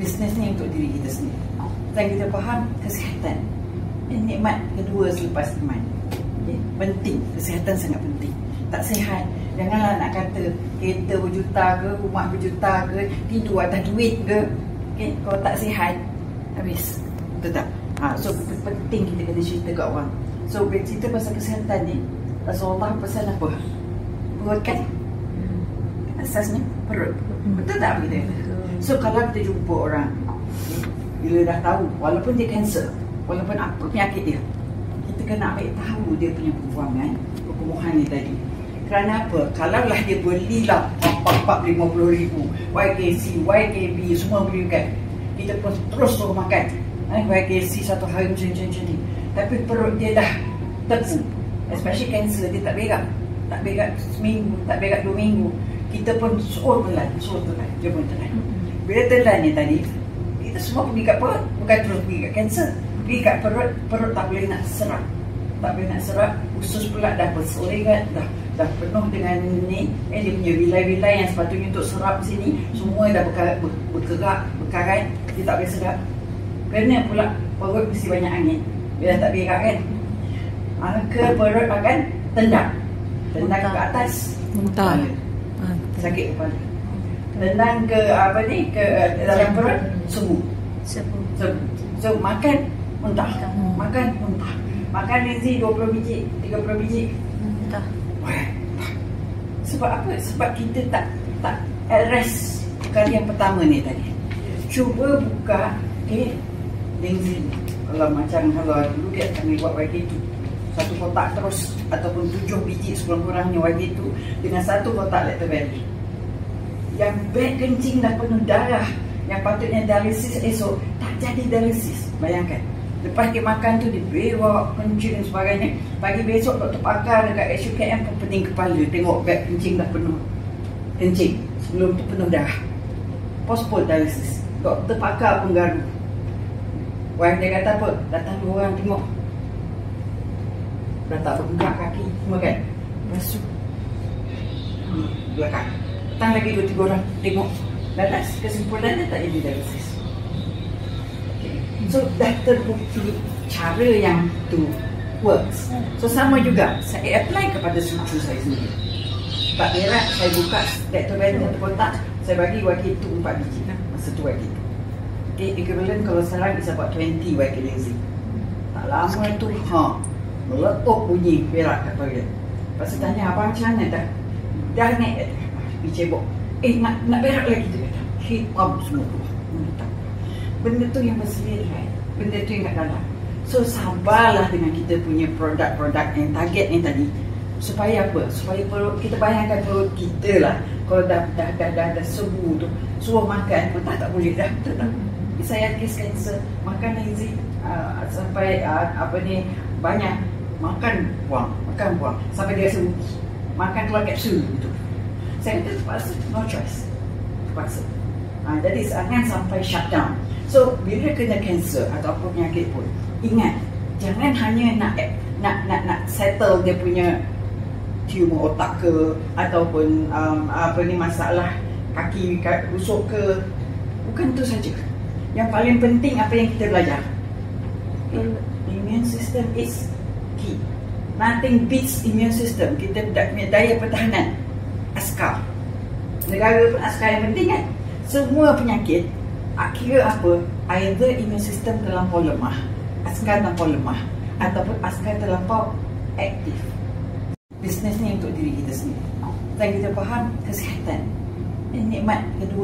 bisnes ni untuk diri kita sendiri. Dan kita faham kesihatan nikmat kedua selepas iman. Okay? Penting, kesihatan sangat penting. Tak sihat, janganlah nak kata kereta berjuta ke, rumah berjuta ke, tidur atas duit ke. Okay? Kalau tak sihat, habis. Betul tak? So penting kita kena cerita kat orang. So bila cerita pasal kesihatan ni, Rasulullah pasal apa? Perut kan? Asasnya perut. Betul tak kita? So kalau kita jumpa orang, bila dah tahu, walaupun dia kanser, walaupun apa penyakit dia, kita kena ambil tahu dia punya perjuangan, perkembuhan ni tadi. Kerana apa? Kalaulah dia belilah 50,000 YKC, YKB, semua belikan, kita pun terus suruh makan YKC satu hari macam ni. Tapi perut dia dah tepu. Especially kanser, dia tak berak. Tak berak seminggu, tak berak 2 minggu. Kita pun suruh telan, dia pun telan. Bila telan ni tadi, kita semua pergi kat perut, bukan terus pergi kat kanser. Pergi kat perut, perut tak boleh nak serap. Tak boleh nak serap, usus pula dah berselerat, dah penuh dengan ni, dia punya vilai-vilai yang sepatutnya untuk serap sini, semua dah berkarat, dia tak boleh serap. Kerana pula perut mesti banyak angin. Bila tak berak kan, ke perut akan tendang ke atas, muntah, sakit kepala. Tendang ke ke dalam perut, sembuh. So makan muntah, makan muntah. Makan Lindsay 20 biji, 30 biji, muntah. Sebab apa? Sebab kita tak address kali yang pertama ni tadi. Cuba buka Lindsay. Kalau dulu dia kami buat YK tu, satu kotak terus ataupun 7 biji sekurang-kurangnya YK tu dengan satu kotak Lactobelly. Yang beg kencing dah penuh darah, yang patutnya dialisis esok tak jadi dialisis. Bayangkan, lepas dia makan tu dia berak, kencing dan sebagainya. Pagi besok doktor pakar dekat SUKM pun pening kepala tengok beg kencing dah penuh kencing, sebelum tu penuh darah. Postpone dialisis. Doktor pakar pun garu. Wife dia kata apa? Datang 2 orang tengok, dah tak bergerak kaki semua kan, basuh belakang. Datang lagi 2-3 orang tengok, lalas kesimpulannya tak jadi dialisis. So dah terbukti cara yang tu works. So sama juga saya apply kepada cucu saya sendiri. Tak berak, saya buka Lactobelly satu kotak, saya bagi YK tu 4 biji lah, masa tu YK tu. Equivalent kalau sekarang bisa buat 20 YK Lindsay. Tak lama tu meletup bunyi berak kat toilet. Lepas tu tanya abang macam mana dah naik dicebok. Nak berak lagi tu kata. Hitam semua keluar. Benda tu yang berselirat, benda tu yang kat dalam. So sabarlah dengan kita punya produk-produk yang target ni tadi. Supaya apa? Supaya perut kita, bayangkan perut kita lah, kalau dah sembuh tu, suruh makan pun tak boleh dah, betul tak? Saya kes kanser, makan Lindsay sampai banyak, makan buang sampai dia rasa rugi, makan keluar kapsul gitu. Saya kata terpaksa, no choice, terpaksa. Jadi jangan sampai shutdown. So bila kena kanser atau apa penyakit pun, ingat, jangan hanya nak settle dia punya tumor otak ke, ataupun masalah kaki rusuk ke. Bukan itu saja. Yang paling penting apa yang kita belajar, immune system is key. Nothing beats immune system. Kita punya daya pertahanan, askar. Negara pun askar yang penting kan. Semua penyakit kira apa? Either immune system terlampau lemah, askar terlampau lemah, ataupun askar terlampau aktif. Bisnes ni untuk diri kita sendiri. Dan kita faham kesihatan nikmat kedua